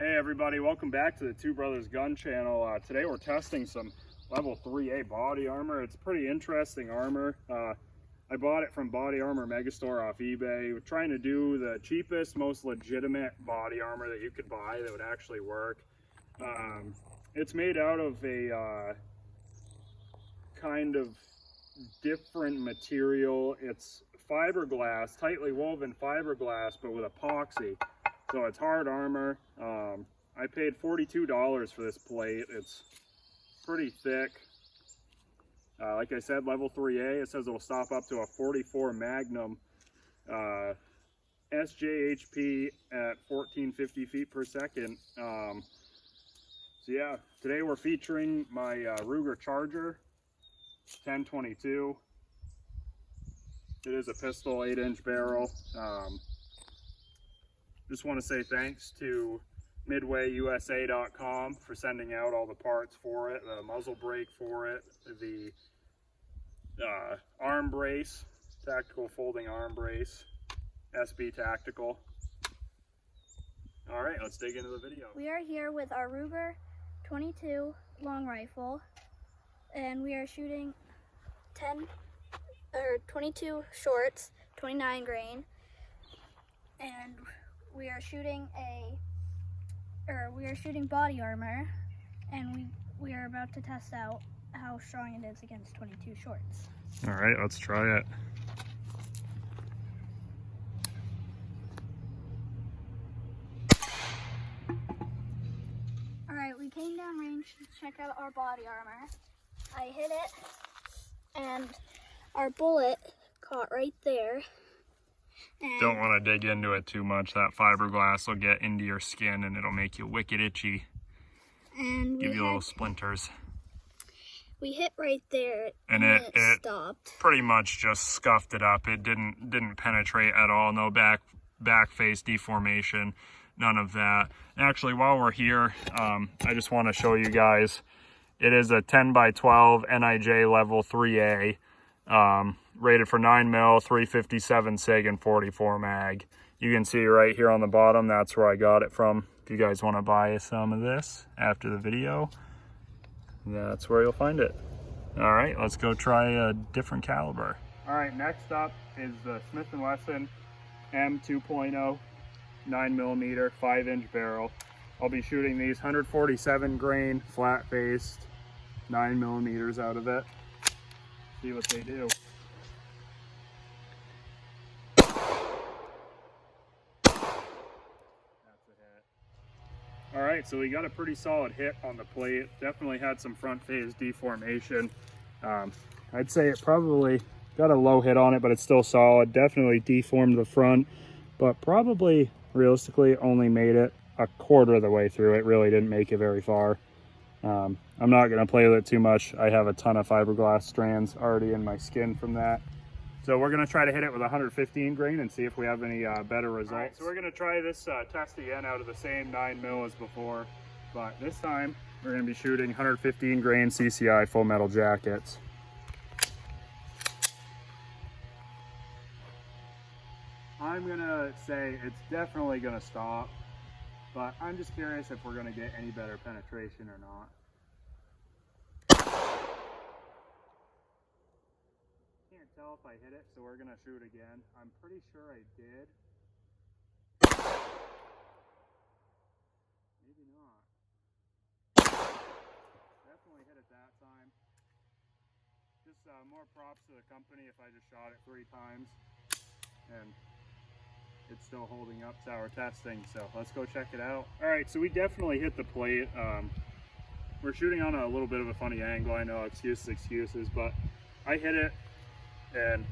Hey everybody, welcome back to the Two Brothers Gun channel. Today we're testing some level 3A body armor. It's pretty interesting armor. I bought it from Body Armor Megastore off eBay. We're trying to do the cheapest, most legitimate body armor that you could buy that would actually work. It's made out of a kind of different material. It's fiberglass, tightly woven fiberglass, but with epoxy. So it's hard armor. I paid $42 for this plate. It's pretty thick. Like I said, level 3A. It says it'll stop up to a 44 Magnum SJHP at 1450 feet per second. So yeah, today we're featuring my Ruger Charger 1022. It is a pistol, 8-inch barrel. Just want to say thanks to MidwayUSA.com for sending out all the parts for it, the muzzle brake for it, the arm brace, tactical folding arm brace, SB Tactical. All right, let's dig into the video. We are here with our Ruger 22 long rifle, and we are shooting 22 shorts, 29 grain, and we are shooting body armor, and we are about to test out how strong it is against 22 shorts. All right, let's try it. All right, we came down range to check out our body armor. I hit it, and our bullet caught right there. And don't want to dig into it too much. That fiberglass will get into your skin and it'll make you wicked itchy. And give you little splinters. We hit right there, and it stopped. Pretty much just scuffed it up. It didn't penetrate at all. No back face deformation, none of that. Actually, while we're here, I just want to show you guys. It is a 10x12 NIJ level 3A. Rated for 9mm, 357 SIG, and 44 mag. You can see right here on the bottom, that's where I got it from. If you guys want to buy some of this after the video, that's where you'll find it. All right, let's go try a different caliber. All right, next up is the Smith & Wesson M2.0 9mm 5-inch barrel. I'll be shooting these 147 grain flat-faced 9mm out of it. See what they do. All right, so we got a pretty solid hit on the plate. Definitely had some front phase deformation. I'd say it probably got a low hit on it, but it's still solid. Definitely deformed the front, but probably realistically only made it a quarter of the way through. It really didn't make it very far. I'm not gonna play with it too much. I have a ton of fiberglass strands already in my skin from that. So we're gonna try to hit it with 115 grain and see if we have any better results. All right, so we're gonna try this test again out of the same 9mm as before, but this time we're gonna be shooting 115 grain CCI full metal jackets. I'm gonna say it's definitely gonna stop, but I'm just curious if we're gonna get any better penetration or not. Can't tell if I hit it, so we're gonna shoot again. I'm pretty sure I did. Maybe not. Definitely hit it that time. Just more props to the company if I just shot it 3 times and it's still holding up to our testing, so let's go check it out. All right, so we definitely hit the plate. We're shooting on a little bit of a funny angle. I know, excuses, but I hit it, and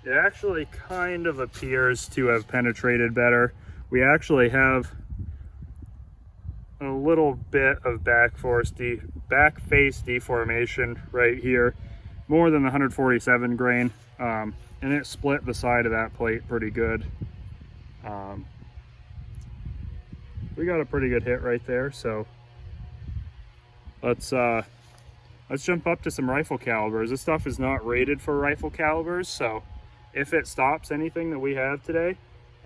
it actually kind of appears to have penetrated better. We actually have a little bit of back face deformation right here, more than the 147 grain, and it split the side of that plate pretty good. We got a pretty good hit right there, so let's jump up to some rifle calibers. This stuff is not rated for rifle calibers, so if it stops anything that we have today,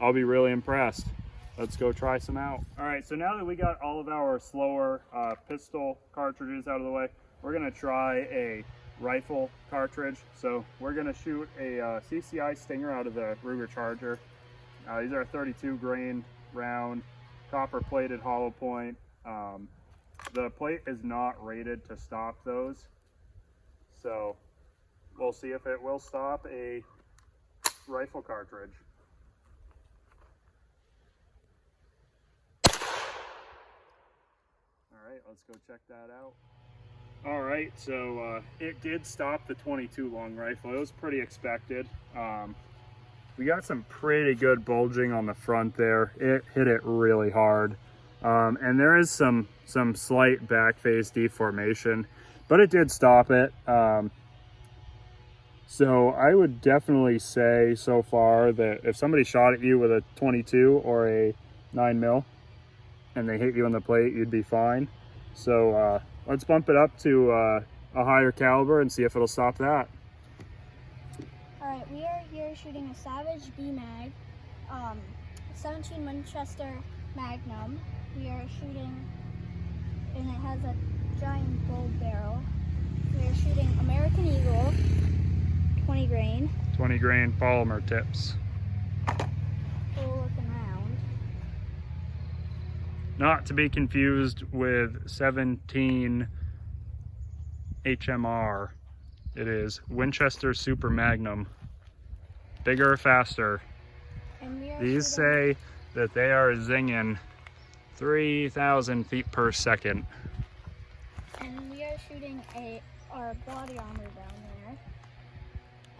I'll be really impressed. let's go try some out. All right, so now that we got all of our slower pistol cartridges out of the way, we're gonna try a rifle cartridge. So we're gonna shoot a CCI Stinger out of the Ruger Charger. These are a 32 grain round, copper plated hollow point. The plate is not rated to stop those, so we'll see if it will stop a rifle cartridge. All right, let's go check that out. All right, so it did stop the 22 long rifle. It was pretty expected. We got some pretty good bulging on the front there. It hit it really hard. And there is some slight back face deformation, but it did stop it. So I would definitely say so far that if somebody shot at you with a 22 or a 9mm and they hit you on the plate, you'd be fine. So let's bump it up to a higher caliber and see if it'll stop that. All right, we are here shooting a Savage B-Mag, 17 Winchester Magnum. We are shooting, and it has a giant gold barrel. We are shooting American Eagle, 20 grain. 20 grain polymer tips. Cool looking round. Not to be confused with 17 HMR. It is Winchester Super Magnum. Bigger, faster. And we are These say that they are zinging 3,000 feet per second. And we are shooting our body armor down there.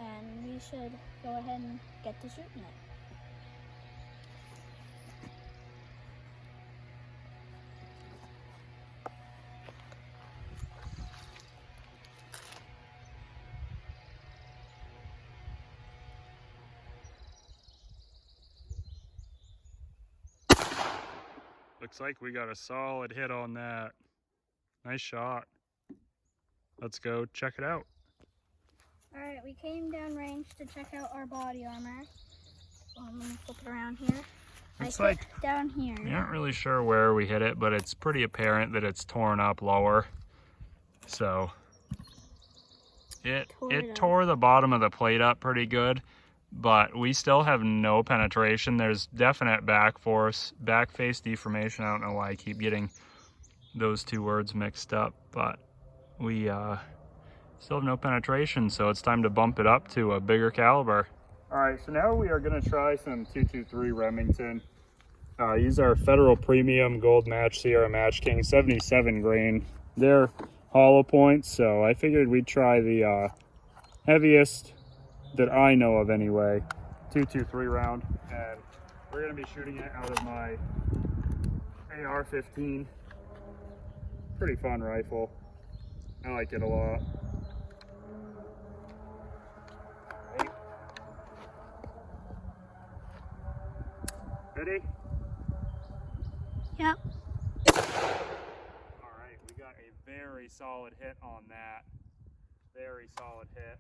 And we should go ahead and get to shooting it. Looks like we got a solid hit on that. Nice shot. Let's go check it out. All right, we came down range to check out our body armor. Let me flip it around here. It's I hit like down here. we aren't really sure where we hit it, but it's pretty apparent that it's torn up lower. So it tore the bottom of the plate up pretty good, but we still have no penetration. There's definite back face deformation. I don't know why I keep getting those two words mixed up, but we still have no penetration, so it's time to bump it up to a bigger caliber. All right, so now we are gonna try some 223 Remington. These are Federal Premium Gold Match Sierra Match King 77 grain. They're hollow points, so I figured we'd try the heaviest that I know of anyway, 223 round, and we're gonna be shooting it out of my AR-15. Pretty fun rifle. I like it a lot. Ready? Yep. All right, we got a very solid hit on that. Very solid hit.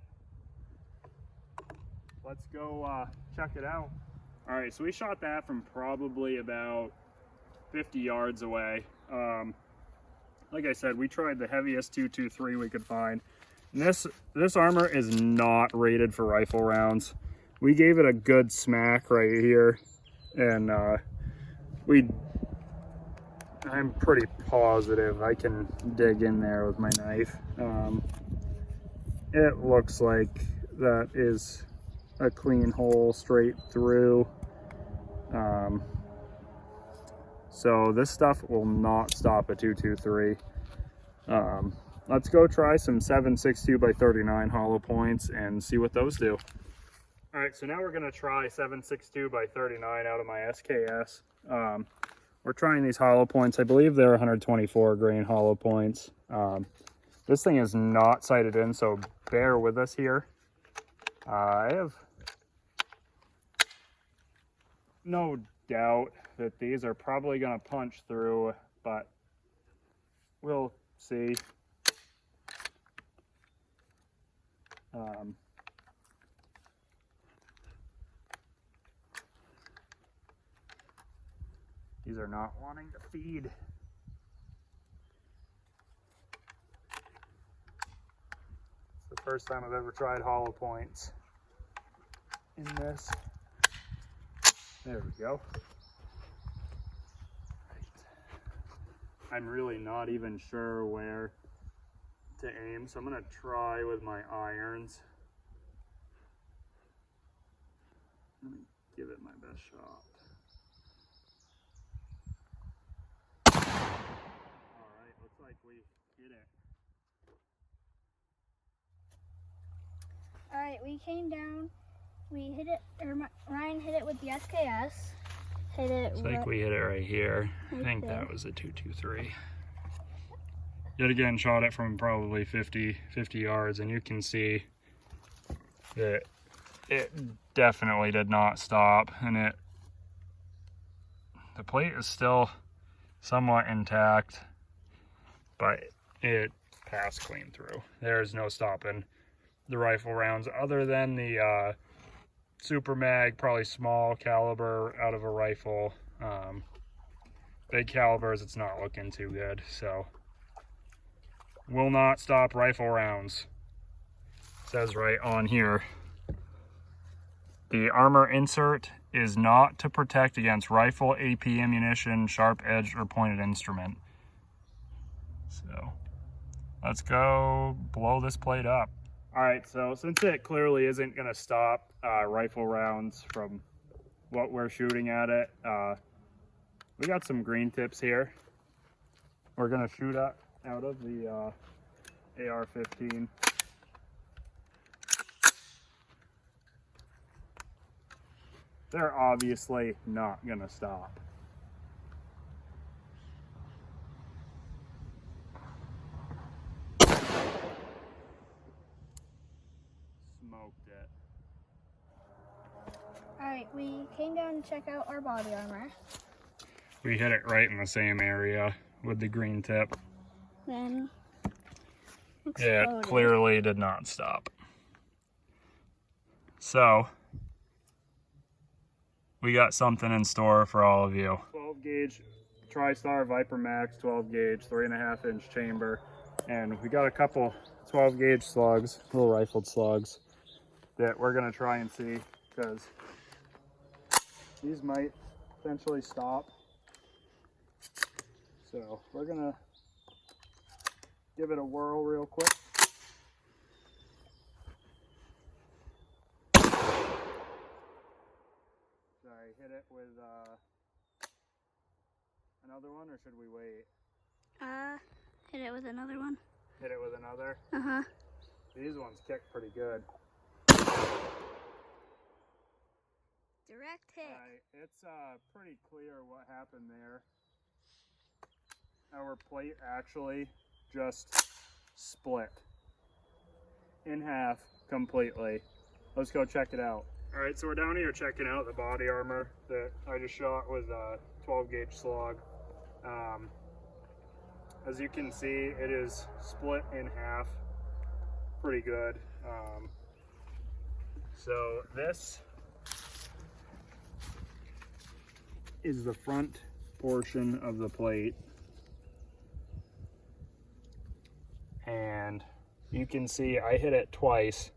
Let's go check it out. All right, so we shot that from probably about 50 yards away. Like I said, we tried the heaviest 223 we could find. And this armor is not rated for rifle rounds. We gave it a good smack right here, and I'm pretty positive I can dig in there with my knife. It looks like that is a clean hole straight through. So this stuff will not stop a 223. Let's go try some 7.62 by 39 hollow points and see what those do. All right, so now we're gonna try 7.62 by 39 out of my SKS. We're trying these hollow points. I believe they're 124 grain hollow points. This thing is not sighted in, so bear with us here. I have no doubt that these are probably gonna punch through, but we'll see. These are not wanting to feed. It's the first time I've ever tried hollow points in this. There we go. I'm really not even sure where to aim, so I'm gonna try with my irons. Let me give it my best shot. All right, looks like we hit it. All right, we came down, we hit it, or Ryan hit it with the SKS. Hit it. Looks like we hit it right here. Right I think there. that was a 223. Yet again, shot it from probably 50 yards, and you can see that it definitely did not stop, and the plate is still somewhat intact, but it passed clean through. There's no stopping the rifle rounds other than the super mag, probably small caliber out of a rifle. Big calibers, it's not looking too good, so will not stop rifle rounds. It says right on here, the armor insert is not to protect against rifle, AP ammunition, sharp edged or pointed instrument. So let's go blow this plate up. All right, so since it clearly isn't gonna stop rifle rounds from what we're shooting at it, we got some green tips here. We're gonna shoot out of the AR-15. They're obviously not gonna stop. Smoked it. All right, we came down to check out our body armor. We hit it right in the same area with the green tip. Then It clearly did not stop. So we got something in store for all of you. 12 gauge TriStar Viper Max, 12 gauge, 3.5 inch chamber. And we got a couple 12 gauge slugs, little rifled slugs, that we're gonna try and see, because these might potentially stop. So we're gonna give it a whirl real quick. Should I hit it with another one, or should we wait? Hit it with another one. Hit it with another? Uh-huh. These ones kick pretty good. Direct hit. It's pretty clear what happened there. Our plate actually just split in half completely. Let's go check it out. All right, so we're down here checking out the body armor that I just shot with a 12 gauge slug. As you can see, it is split in half pretty good. So this is the front portion of the plate. And you can see I hit it twice,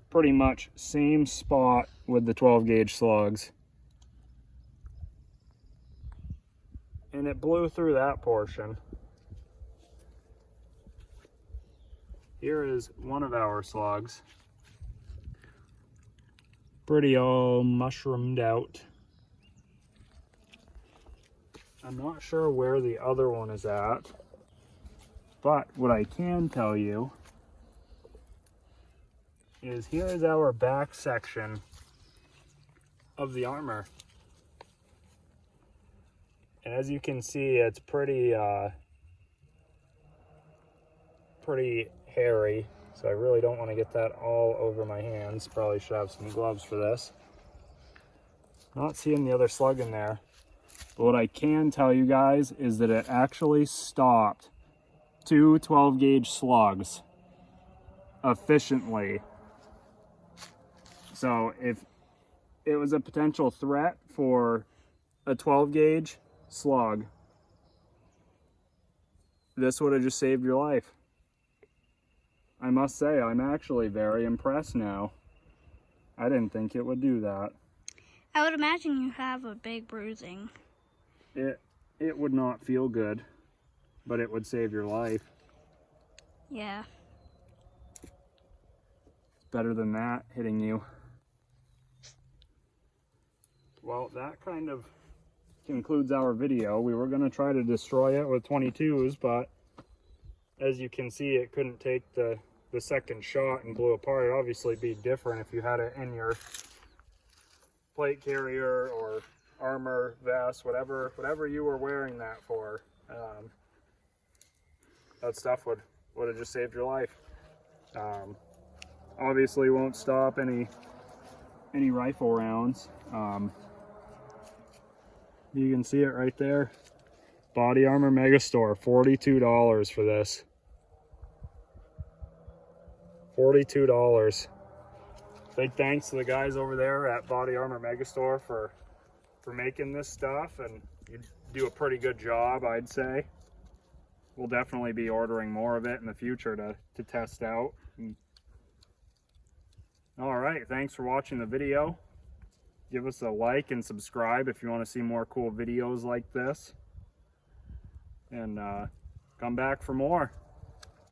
pretty much same spot with the 12 gauge slugs. And it blew through that portion. Here is one of our slugs. Pretty all mushroomed out. I'm not sure where the other one is at, but what I can tell you is here is our back section of the armor. And as you can see, it's pretty hairy, so I really don't want to get that all over my hands. Probably should have some gloves for this. Not seeing the other slug in there, but what I can tell you guys is that it actually stopped two 12 gauge slugs efficiently. So if it was a potential threat for a 12 gauge slug, this would have just saved your life. I must say, I'm actually very impressed now. I didn't think it would do that. I would imagine you have a big bruising. It would not feel good, but it would save your life. Yeah. It's better than that hitting you. Well, that kind of concludes our video. We were going to try to destroy it with 22s, but as you can see, it couldn't take the second shot and blew apart. It'd obviously be different if you had it in your plate carrier or armor vest, whatever you were wearing that for. That stuff would have just saved your life. Obviously won't stop any rifle rounds. You can see it right there. Body Armor Megastore, $42 for this. $42. Big thanks to the guys over there at Body Armor Megastore for making this stuff, and you do a pretty good job, I'd say. We'll definitely be ordering more of it in the future to test out. All right, thanks for watching the video. Give us a like and subscribe if you want to see more cool videos like this. And come back for more.